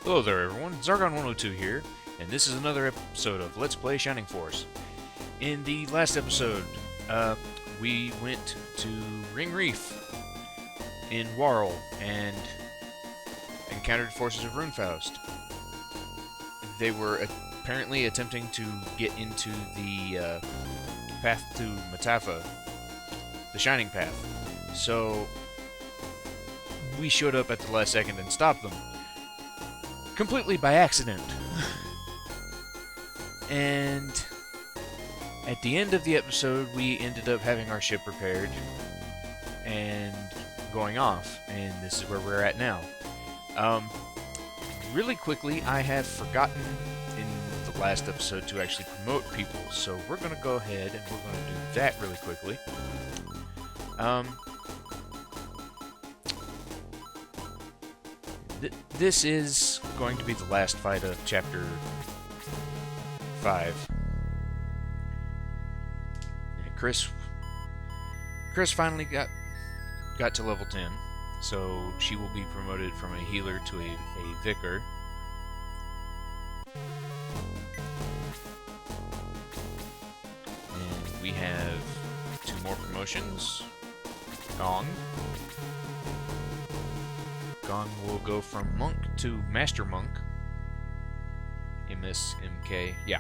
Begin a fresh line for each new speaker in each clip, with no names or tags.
Hello there everyone, Zargon102 here, and this is another episode of Let's Play Shining Force. In the last episode, we went to Ring Reef in Warl and encountered forces of Runefaust. They were apparently attempting to get into the path to Matafa, the Shining Path. So we showed up at the last second and stopped them. Completely by accident. And at the end of the episode, we ended up having our ship repaired and going off, and this is where we're at now. Really quickly, I have forgotten in the last episode to actually promote people, so we're going to go ahead and we're going to do that really quickly. This is going to be the last fight of Chapter 5. And Chris finally got to level 10, so she will be promoted from a healer to a vicar. And we have 2 more promotions. Gong will go from Monk to Master Monk. MSMK, yeah.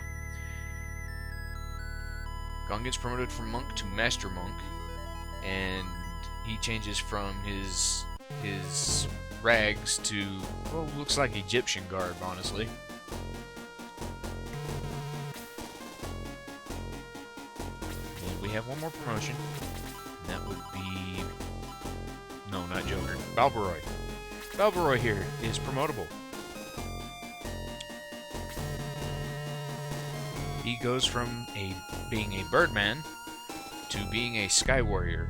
Gong gets promoted from Monk to Master Monk, and he changes from his rags to, well, looks like Egyptian garb, honestly. And we have one more promotion, and that would be, no, not Joker, Balbaroy. Balbaroy here is promotable. He goes from being a birdman to being a sky warrior.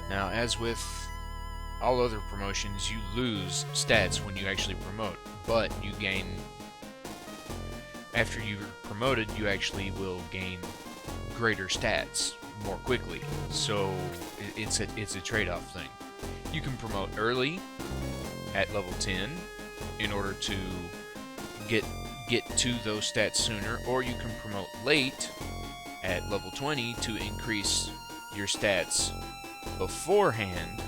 Now, as with all other promotions, you lose stats when you actually promote, but you gain. After you're promoted, you actually will gain greater stats more quickly. So it's a trade-off thing. You can promote early at level 10 in order to get to those stats sooner, or you can promote late at level 20 to increase your stats beforehand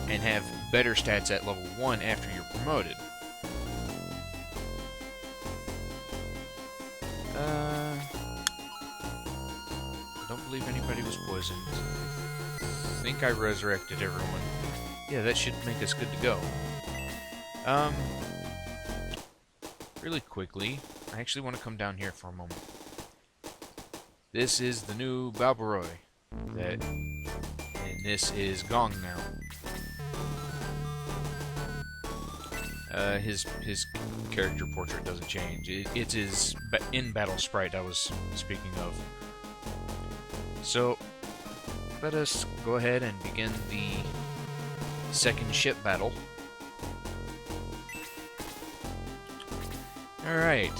and have better stats at level 1 after you're promoted. I don't believe anybody was poisoned. I think I resurrected everyone. Yeah, that should make us good to go. Really quickly, I actually want to come down here for a moment. This is the new Balbaroy. And this is Gong now. His character portrait doesn't change. It's his in-battle sprite I was speaking of. So, let us go ahead and begin the second ship battle. Alright.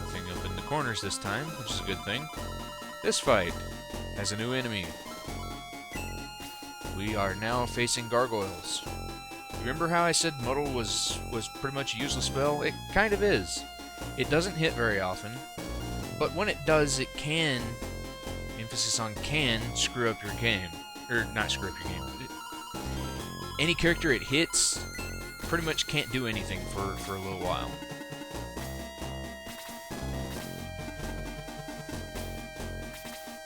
Nothing up in the corners this time, which is a good thing. This fight has a new enemy. We are now facing gargoyles. Remember how I said Muddle was pretty much a useless spell? It kind of is. It doesn't hit very often, but when it does, it can, emphasis on can, screw up your game. Or, not screw up your game. Any character it hits pretty much can't do anything for a little while.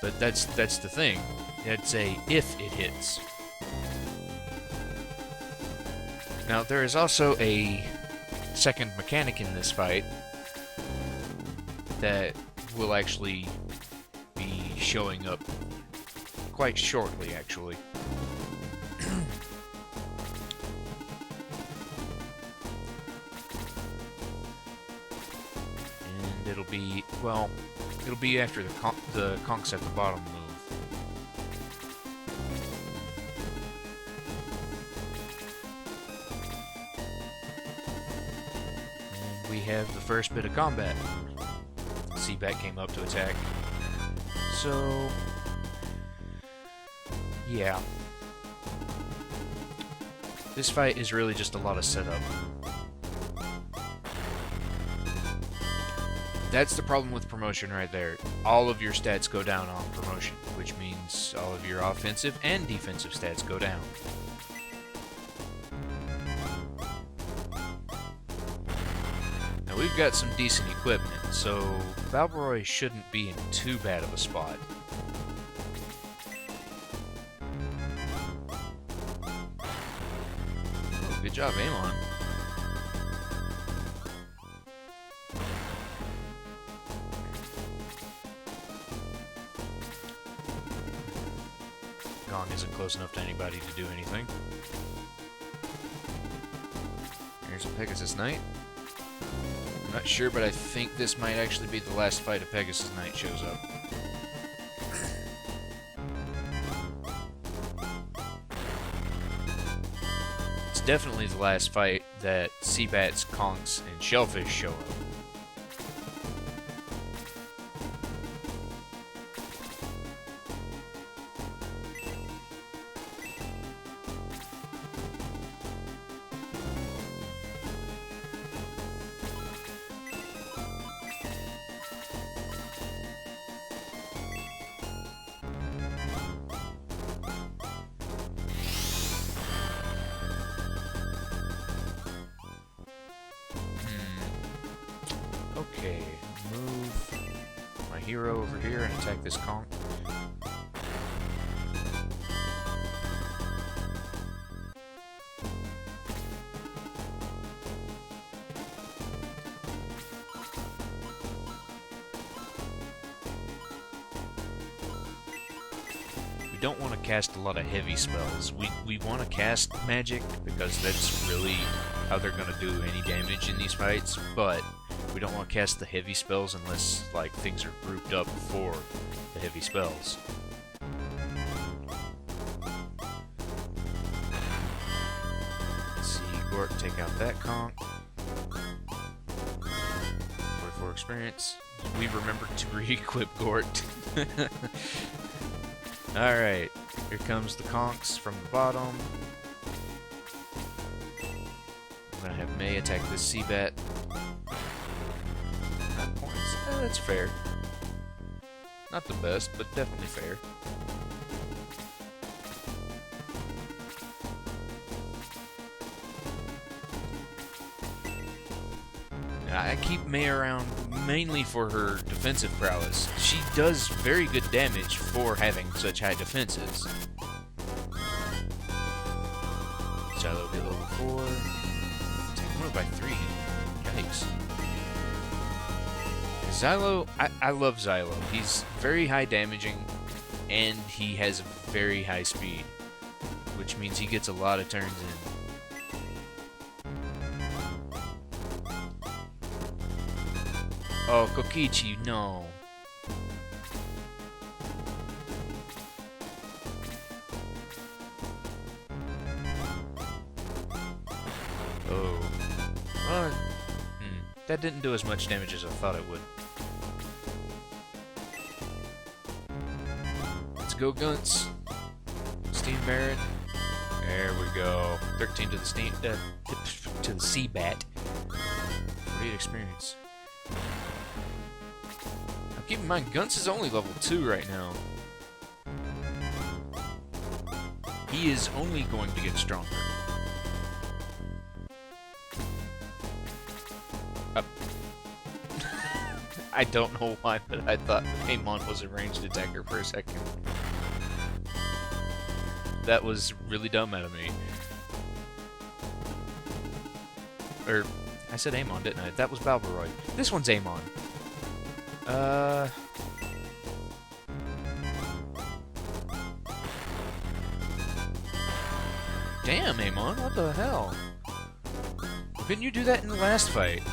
But that's the thing. It's a if it hits. Now, there is also a second mechanic in this fight that will actually be showing up quite shortly, actually. And it'll be, well, it'll be after the conks at the bottom move. And we have the first bit of combat. Seabat came up to attack. So, yeah. This fight is really just a lot of setup. That's the problem with promotion right there. All of your stats go down on promotion, which means all of your offensive and defensive stats go down. Now we've got some decent equipment, so Balboroy shouldn't be in too bad of a spot. Oh, good job, Amon. Gong isn't close enough to anybody to do anything. Here's a Pegasus Knight. I'm not sure, but I think this might actually be the last fight a Pegasus Knight shows up. It's definitely the last fight that Seabats, Conks, and Shellfish show up. Okay, move my hero over here and attack this conch. We don't want to cast a lot of heavy spells. We want to cast magic because that's really how they're going to do any damage in these fights, but we don't want to cast the heavy spells unless, like, things are grouped up for the heavy spells. Let's see, Gort, take out that conch. 44 experience. We remembered to re-equip Gort. Alright, here comes the conchs from the bottom. I'm gonna have May attack this Seabat. That's fair. Not the best, but definitely fair. I keep May around mainly for her defensive prowess. She does very good damage for having such high defenses. Silo hit level 4. Take one by 3. Yikes. Xylo, I love Xylo. He's very high damaging, and he has very high speed, which means he gets a lot of turns in. Oh, Kokichi, no. Oh. Well, that didn't do as much damage as I thought it would. Go Gunts. Steam Baron. There we go. 13 to the steam to the Seabat. Great experience. Now keep in mind, Gunts is only level 2 right now. He is only going to get stronger. I don't know why, but I thought Amon was a ranged attacker for a second. That was really dumb out of me. Or, I said Amon, didn't I? That was Balboroy. This one's Amon. Damn, Amon, what the hell? Couldn't you do that in the last fight?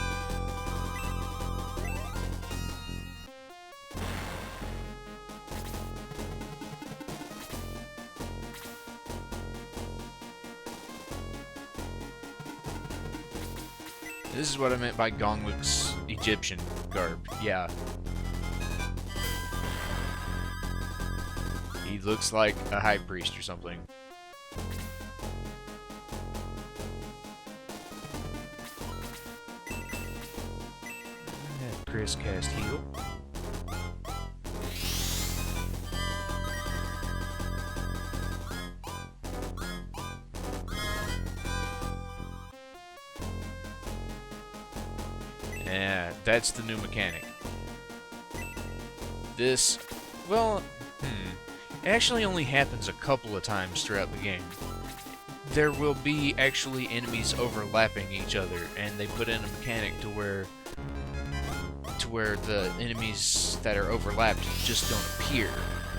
This is what I meant by Gong looks Egyptian. garb. Yeah. He looks like a high priest or something. Chris cast heal. Yeah, that's the new mechanic. This, well, it actually only happens a couple of times throughout the game. There will be actually enemies overlapping each other, and they put in a mechanic to where the enemies that are overlapped just don't appear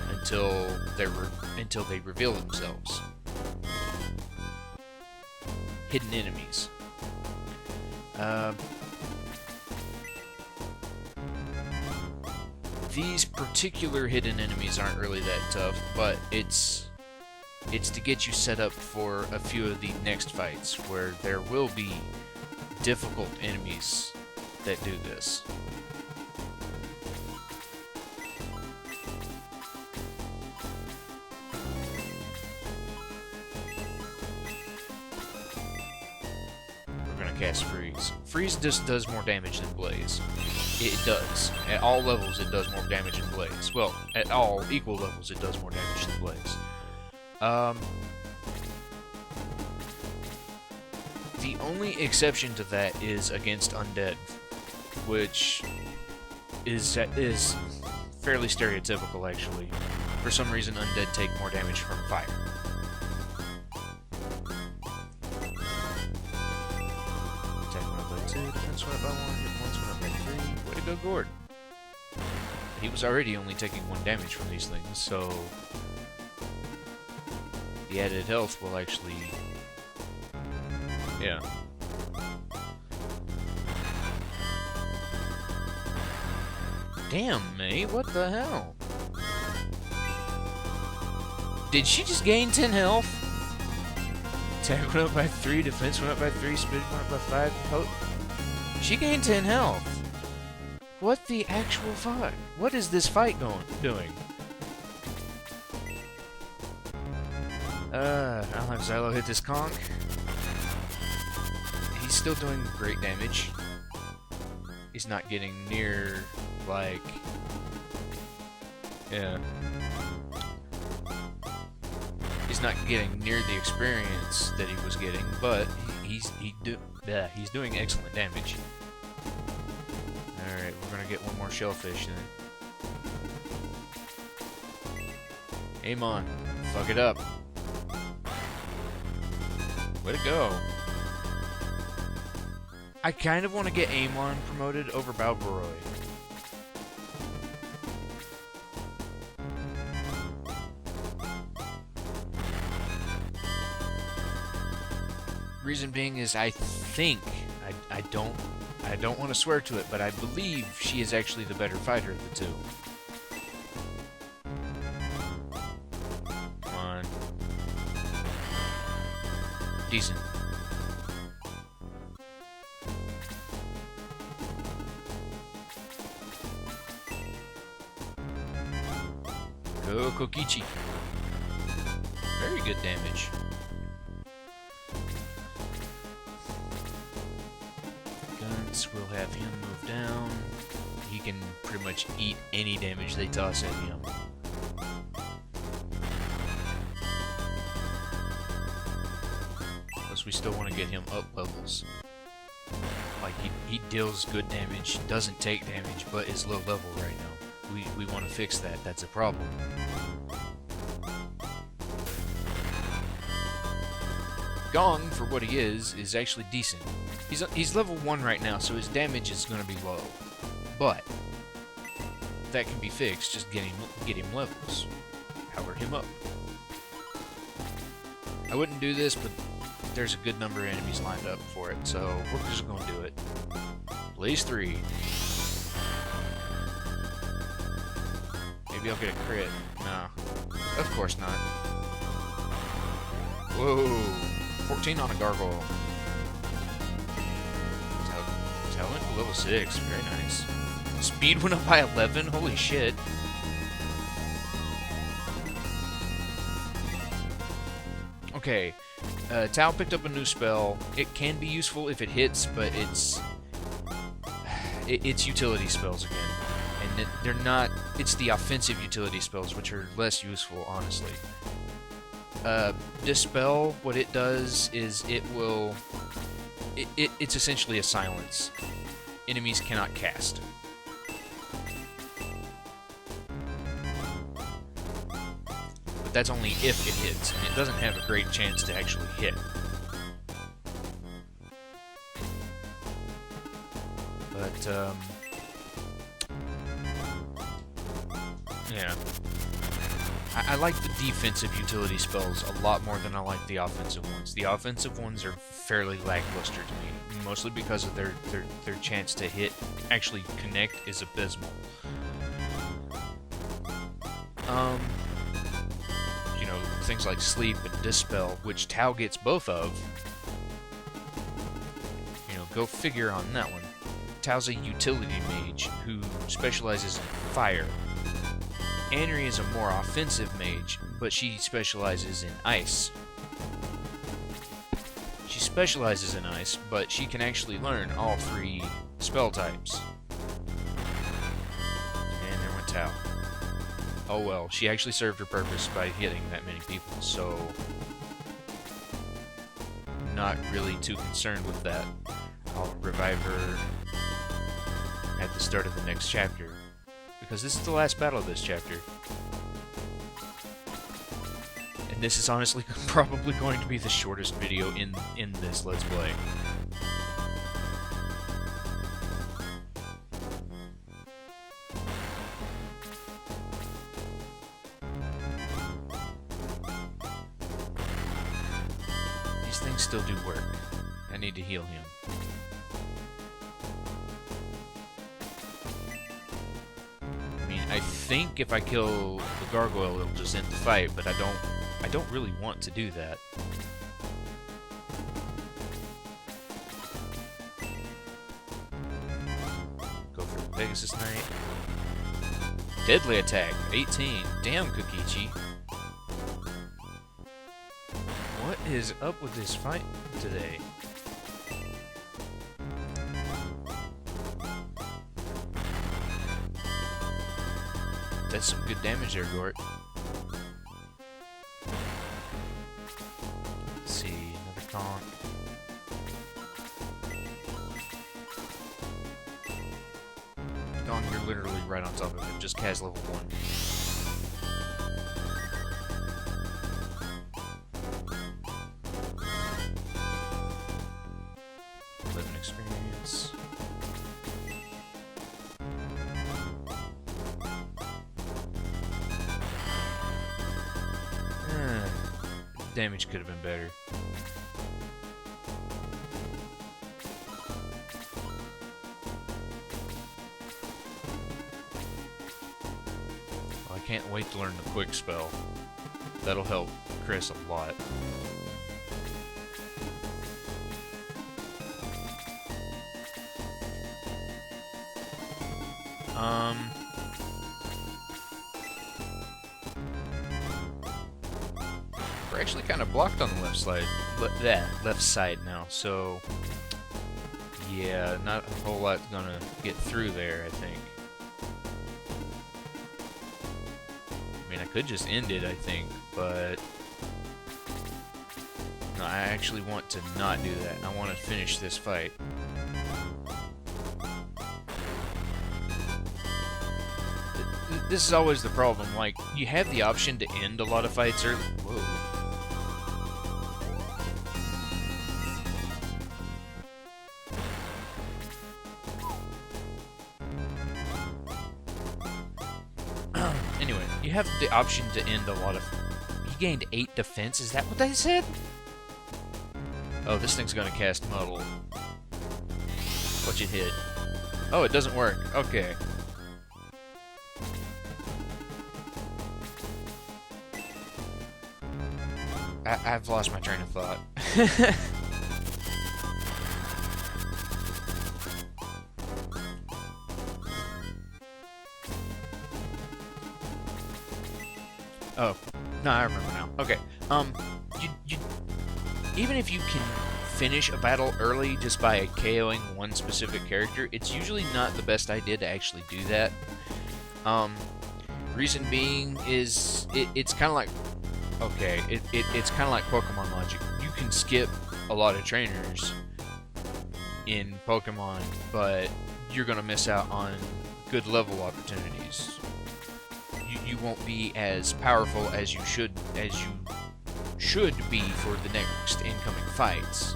until they reveal themselves. Hidden enemies. These particular hidden enemies aren't really that tough, but it's to get you set up for a few of the next fights where there will be difficult enemies that do this. Cast Freeze. Freeze just does more damage than Blaze. It does. At all levels, it does more damage than Blaze. Well, at all equal levels, it does more damage than Blaze. The only exception to that is against Undead, which is fairly stereotypical, actually. For some reason, Undead take more damage from fire. Defense went up by 1, hit once went up by 3. Way to go, Gord. He was already only taking 1 damage from these things, so the added health will actually... yeah. Damn, May, what the hell? Did she just gain 10 health? Attack went up by 3, defense went up by 3, speed went up by 5. She gained 10 health. What the actual fuck? What is this fight doing? I'll have Xylo hit this conch. He's still doing great damage. He's not getting near, like... yeah. He's not getting near the experience that he was getting, but he's doing excellent damage. Alright, we're gonna get one more shellfish then. Amon, fuck it up. Way to go. I kind of want to get Amon promoted over Balbaroi. Reason being is I think I don't want to swear to it, but I believe she is actually the better fighter of the two. Come on. Decent. Go Kokichi. Very good damage. We'll have him move down. He can pretty much eat any damage they toss at him. Plus we still want to get him up levels. Like he deals good damage, doesn't take damage, but is low level right now. We want to fix that. That's a problem. Gong, for what he is actually decent. He's level 1 right now, so his damage is going to be low. But that can be fixed. Just get him levels. Power him up. I wouldn't do this, but there's a good number of enemies lined up for it, so we're just going to do it. Blaze 3. Maybe I'll get a crit. Nah. Of course not. Whoa. 14 on a gargoyle. Talent level 6. Very nice. Speed went up by 11? Holy shit. Okay, Tao picked up a new spell. It can be useful if it hits, but it's utility spells again. And they're not... It's the offensive utility spells, which are less useful, honestly. Dispel, what it does is it will... It's essentially a silence. Enemies cannot cast. But that's only if it hits, and it doesn't have a great chance to actually hit. But, yeah. I like the defensive utility spells a lot more than I like the offensive ones. The offensive ones are fairly lackluster to me, mostly because of their chance to hit, actually connect, is abysmal. You know, things like Sleep and Dispel, which Tao gets both of. You know, go figure on that one. Tao's a utility mage who specializes in fire. Anri is a more offensive mage, but she specializes in ice. She specializes in ice, but she can actually learn all 3 spell types. And there went Tao. Oh well, she actually served her purpose by hitting that many people, so... not really too concerned with that. I'll revive her at the start of the next chapter, because this is the last battle of this chapter. And this is honestly probably going to be the shortest video in this Let's Play. These things still do work. I need to heal him. I think if I kill the gargoyle, it'll just end the fight, but I don't really want to do that. Go for the Pegasus Knight. Deadly attack, 18. Damn, Kokichi. What is up with this fight today? That's some good damage there, Gort. Let's see, another conch. Gone, you're literally right on top of him. Just cast level 1. Experience. Damage could have been better. Well, I can't wait to learn the quick spell. That'll help Chris a lot. We're actually kind of blocked on the left side. Left side now, so yeah, not a whole lot gonna get through there, I think. I mean, I could just end it, I think, but no, I actually want to not do that. I want to finish this fight. This is always the problem, like, you have the option to end a lot of fights early. Whoa. Anyway, you have the option to end a lot of... He gained 8 defense, is that what they said? Oh, this thing's gonna cast Muddle. Watch it hit. Oh, it doesn't work. Okay. I've lost my train of thought. Oh, no, I remember now. Okay. You even if you can finish a battle early just by KOing one specific character, it's usually not the best idea to actually do that. Reason being is it's kind of like, okay, it's kind of like Pokemon logic. You can skip a lot of trainers in Pokemon, but you're gonna miss out on good level opportunities. You won't be as powerful as you should be for the next incoming fights.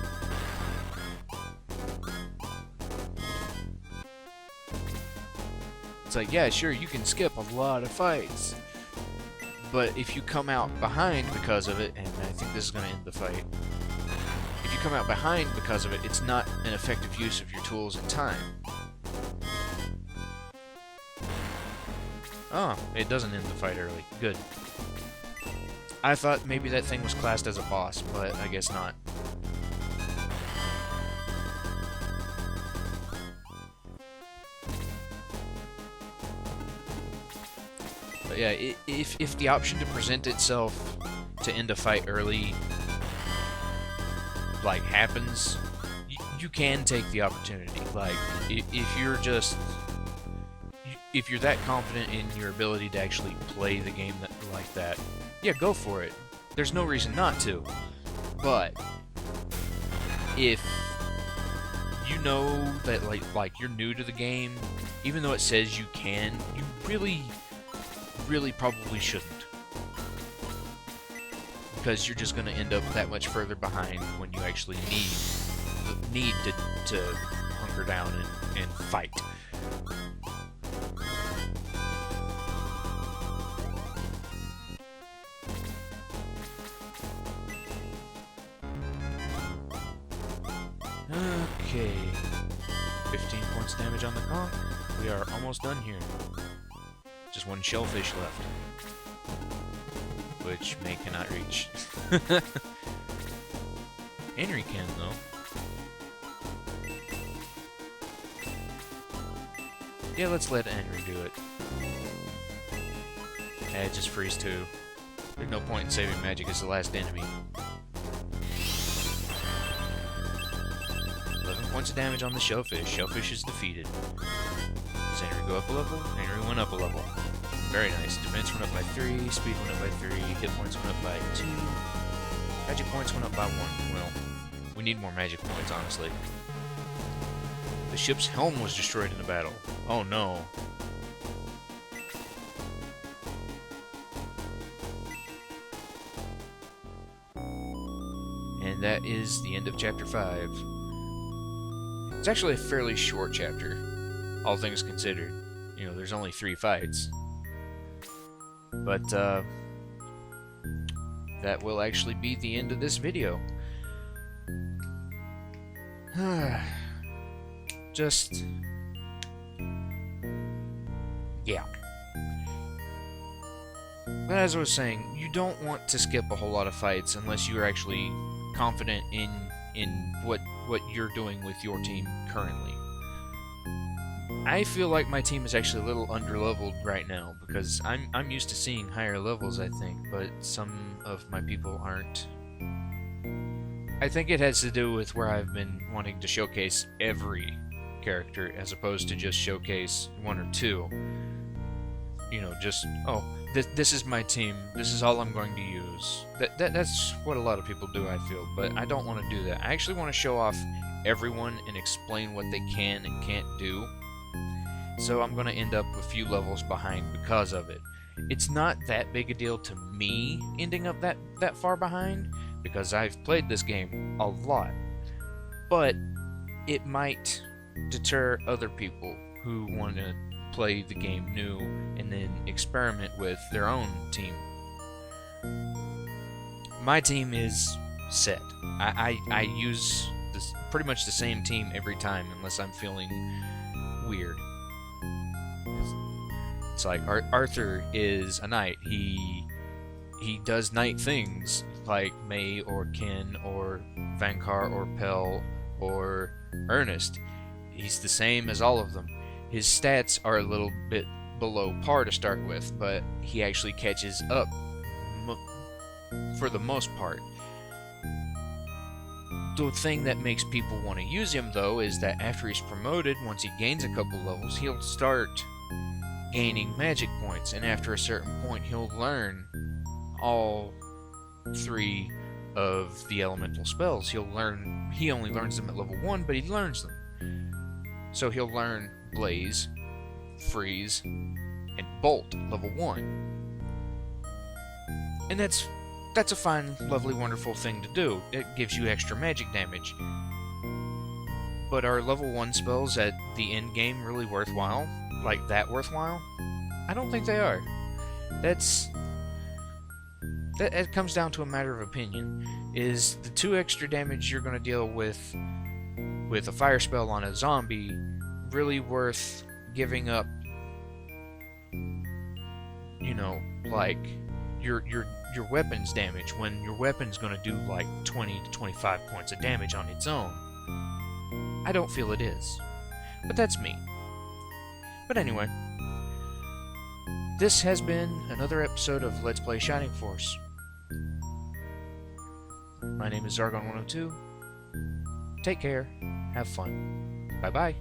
It's like, yeah, sure, you can skip a lot of fights, but if you come out behind because of it, and I think this is going to end the fight, if you come out behind because of it, it's not an effective use of your tools and time. Oh, it doesn't end the fight early. Good. I thought maybe that thing was classed as a boss, but I guess not. But yeah, if the option to present itself to end a fight early, like, happens, you can take the opportunity. Like, if you're that confident in your ability to actually play the game like that, yeah, go for it. There's no reason not to. But if you know that like you're new to the game, even though it says you can, you really probably shouldn't. Because you're just going to end up that much further behind when you actually need to hunker down and fight. Okay, 15 points of damage on the conch. We are almost done here. Just one shellfish left, which May cannot reach. Henry can, though. Yeah, let's let Henry do it. Just freeze too. There's no point in saving magic as the last enemy. 11 points of damage on the shellfish. Shellfish is defeated. Does Henry go up a level? Henry went up a level. Very nice. Defense went up by 3, speed went up by 3, hit points went up by 2, magic points went up by 1. Well, we need more magic points, honestly. The ship's helm was destroyed in the battle. Oh no. And that is the end of Chapter 5. It's actually a fairly short chapter, all things considered. You know, there's only 3 fights. But, that will actually be the end of this video. Just... yeah. But as I was saying, you don't want to skip a whole lot of fights unless you're actually confident in what you're doing with your team currently. I feel like my team is actually a little underleveled right now because I'm used to seeing higher levels, I think, but some of my people aren't. I think it has to do with where I've been wanting to showcase every character as opposed to just showcase 1 or 2. You know, just, oh, this is my team, this is all I'm going to use. That's what a lot of people do, I feel, but I don't want to do that. I actually want to show off everyone and explain what they can and can't do. So I'm going to end up a few levels behind because of it. It's not that big a deal to me ending up that far behind, because I've played this game a lot. But it might deter other people who want to play the game new and then experiment with their own team. My team is set. I use pretty much the same team every time unless I'm feeling weird. It's like Arthur is a knight. He does knight things like May or Ken or Vankar or Pell or Ernest. He's the same as all of them. His stats are a little bit below par to start with, but he actually catches up for the most part. The thing that makes people want to use him, though, is that after he's promoted, once he gains a couple levels, he'll start gaining magic points, and after a certain point, he'll learn all 3 of the elemental spells. He only learns them at level 1, but he learns them. So he'll learn Blaze, Freeze, and Bolt at level 1. And that's a fine, lovely, wonderful thing to do. It gives you extra magic damage. But are level 1 spells at the end game really worthwhile? Like that worthwhile? I don't think they are. It comes down to a matter of opinion. Is the 2 extra damage you're going to deal with a fire spell on a zombie really worth giving up, you know, like your weapons damage when your weapon's going to do like 20 to 25 points of damage on its own? I don't feel it is. But that's me. But anyway, this has been another episode of Let's Play Shining Force. My name is Zargon102. Take care. Have fun. Bye-bye.